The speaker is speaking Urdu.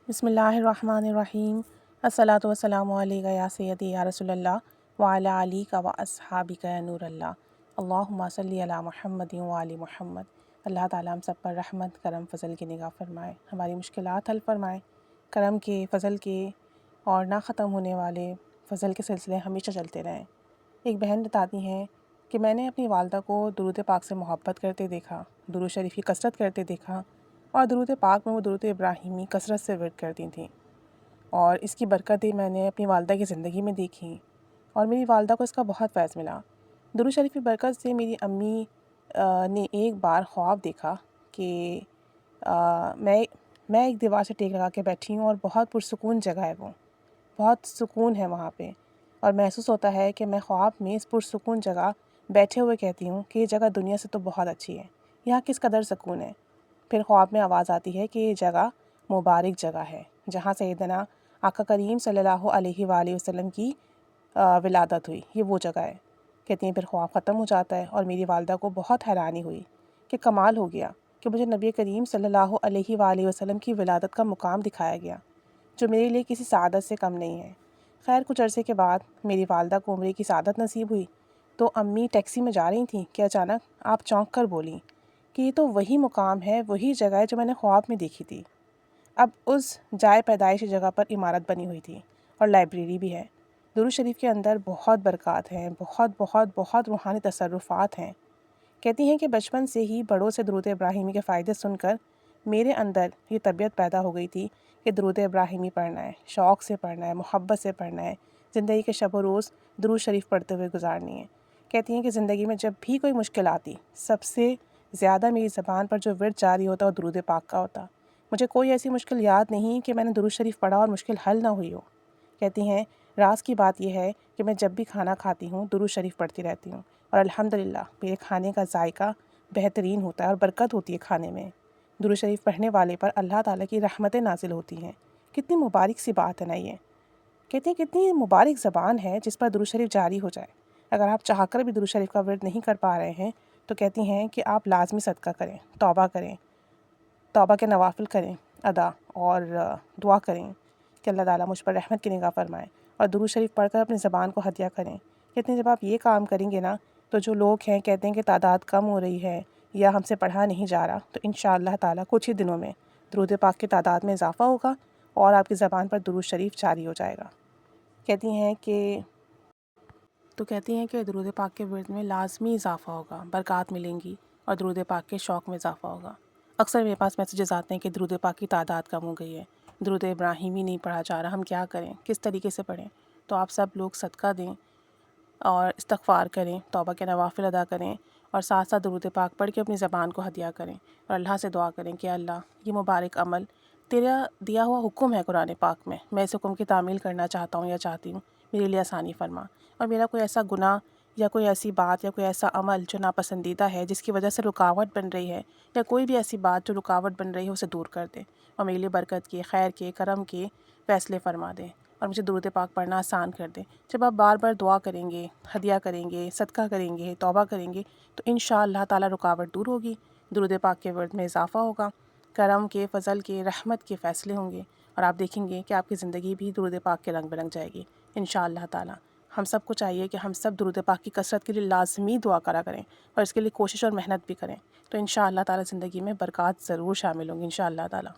بسم اللہ الرحمن الرحیم الصلاۃ والسلام علیکہ یا سیدی یا رسول اللہ وعلی آلک و اصحابک یا نور اللہ اللہم صلی علی محمد وعلی محمد۔ اللہ تعالیٰ ہم سب پر رحمت کرم فضل کی نگاہ فرمائے، ہماری مشکلات حل فرمائے، کرم کے فضل کے اور نہ ختم ہونے والے فضل کے سلسلے ہمیشہ چلتے رہیں۔ ایک بہن بتاتی ہیں کہ میں نے اپنی والدہ کو درود پاک سے محبت کرتے دیکھا، درود شریف کی کثرت کرتے دیکھا، اور درود پاک میں وہ درود ابراہیمی کثرت سے ورد کرتی تھیں، اور اس کی برکتیں میں نے اپنی والدہ کی زندگی میں دیکھی اور میری والدہ کو اس کا بہت فیض ملا۔ درود شریف کی برکت سے میری امی نے ایک بار خواب دیکھا کہ میں ایک دیوار سے ٹیک لگا کے بیٹھی ہوں اور بہت پرسکون جگہ ہے، وہ بہت سکون ہے وہاں پہ، اور محسوس ہوتا ہے کہ میں خواب میں اس پرسکون جگہ بیٹھے ہوئے کہتی ہوں کہ یہ جگہ دنیا سے تو بہت اچھی ہے، یہاں کس قدر سکون ہے۔ پھر خواب میں آواز آتی ہے کہ یہ جگہ مبارک جگہ ہے جہاں سیدنا آقا کریم صلی اللہ علیہ وآلہ وسلم کی ولادت ہوئی، یہ وہ جگہ ہے۔ کہتی ہیں پھر خواب ختم ہو جاتا ہے اور میری والدہ کو بہت حیرانی ہوئی کہ کمال ہو گیا کہ مجھے نبی کریم صلی اللہ علیہ وآلہ وسلم کی ولادت کا مقام دکھایا گیا جو میرے لیے کسی سعادت سے کم نہیں ہے۔ خیر کچھ عرصے کے بعد میری والدہ کو عمرے کی سعادت نصیب ہوئی تو امی ٹیکسی میں جا رہی تھیں کہ اچانک آپ چونک کر بولیں کہ یہ تو وہی مقام ہے، وہی جگہ ہے جو میں نے خواب میں دیکھی تھی۔ اب اس جائے پیدائش جگہ پر عمارت بنی ہوئی تھی اور لائبریری بھی ہے۔ درود شریف کے اندر بہت برکات ہیں، بہت بہت بہت روحانی تصرفات ہیں۔ کہتی ہیں کہ بچپن سے ہی بڑوں سے درود ابراہیمی کے فائدے سن کر میرے اندر یہ طبیعت پیدا ہو گئی تھی کہ درود ابراہیمی پڑھنا ہے، شوق سے پڑھنا ہے، محبت سے پڑھنا ہے، زندگی کے شب و روز درود شریف پڑھتے ہوئے گزارنی ہے۔ کہتی ہیں کہ زندگی میں جب بھی کوئی مشکل آتی، سب سے زیادہ میری زبان پر جو ورد جاری ہوتا وہ درود پاک کا ہوتا۔ مجھے کوئی ایسی مشکل یاد نہیں کہ میں نے درود شریف پڑھا اور مشکل حل نہ ہوئی ہو۔ کہتی ہیں راز کی بات یہ ہے کہ میں جب بھی کھانا کھاتی ہوں درود شریف پڑھتی رہتی ہوں، اور الحمدللہ میرے کھانے کا ذائقہ بہترین ہوتا ہے اور برکت ہوتی ہے کھانے میں۔ درود شریف پڑھنے والے پر اللہ تعالیٰ کی رحمتیں نازل ہوتی ہیں۔ کتنی مبارک سی بات ہے نا یہ۔ کہتی ہیں کتنی مبارک زبان ہے جس پر درود شریف جاری ہو جائے۔ اگر آپ چاہ کر بھی درود شریف کا ورد نہیں کر پا رہے ہیں تو کہتی ہیں کہ آپ لازمی صدقہ کریں، توبہ کریں، توبہ کے نوافل کریں ادا، اور دعا کریں کہ اللہ تعالیٰ مجھ پر رحمت کی نگاہ فرمائے، اور درود شریف پڑھ کر اپنی زبان کو ہدیہ کریں۔ کہتے ہیں جب آپ یہ کام کریں گے نا تو جو لوگ ہیں کہتے ہیں کہ تعداد کم ہو رہی ہے یا ہم سے پڑھا نہیں جا رہا، تو انشاءاللہ تعالیٰ کچھ ہی دنوں میں درود پاک کی تعداد میں اضافہ ہوگا اور آپ کی زبان پر درود شریف جاری ہو جائے گا۔ کہتی ہیں کہ درود پاک کے ورد میں لازمی اضافہ ہوگا، برکات ملیں گی، اور درود پاک کے شوق میں اضافہ ہوگا۔ اکثر میرے پاس میسیجز آتے ہیں کہ درود پاک کی تعداد کم ہو گئی ہے، درود ابراہیمی نہیں پڑھا جا رہا، ہم کیا کریں، کس طریقے سے پڑھیں؟ تو آپ سب لوگ صدقہ دیں اور استغفار کریں، توبہ کے نوافل ادا کریں، اور ساتھ ساتھ درود پاک پڑھ کے اپنی زبان کو ہدیہ کریں، اور اللہ سے دعا کریں کہ اللہ یہ مبارک عمل تیرا دیا ہوا حکم ہے قرآن پاک میں اس حکم کی تعمیل کرنا چاہتا ہوں یا چاہتی ہوں، میرے لیے آسانی فرما، اور میرا کوئی ایسا گناہ یا کوئی ایسی بات یا کوئی ایسا عمل جو ناپسندیدہ ہے جس کی وجہ سے رکاوٹ بن رہی ہے، یا کوئی بھی ایسی بات جو رکاوٹ بن رہی ہے اسے دور کر دے، اور میرے لیے برکت کے، خیر کے، کرم کے فیصلے فرما دے، اور مجھے درود پاک پڑھنا آسان کر دے۔ جب آپ بار بار دعا کریں گے، ہدیہ کریں گے، صدقہ کریں گے، توبہ کریں گے، تو انشاءاللہ تعالیٰ رکاوٹ دور ہوگی، درود پاک کے ورد میں اضافہ ہوگا، کرم کے، فضل کے، رحمت کے فیصلے ہوں گے، اور آپ دیکھیں گے کہ آپ کی زندگی بھی درود پاک کے رنگ برنگ جائے گی انشاءاللہ تعالیٰ۔ ہم سب کو چاہیے کہ ہم سب درود پاک کی کثرت کے لیے لازمی دعا کرا کریں، اور اس کے لیے کوشش اور محنت بھی کریں، تو انشاءاللہ تعالیٰ زندگی میں برکات ضرور شامل ہوں گی انشاءاللہ تعالیٰ۔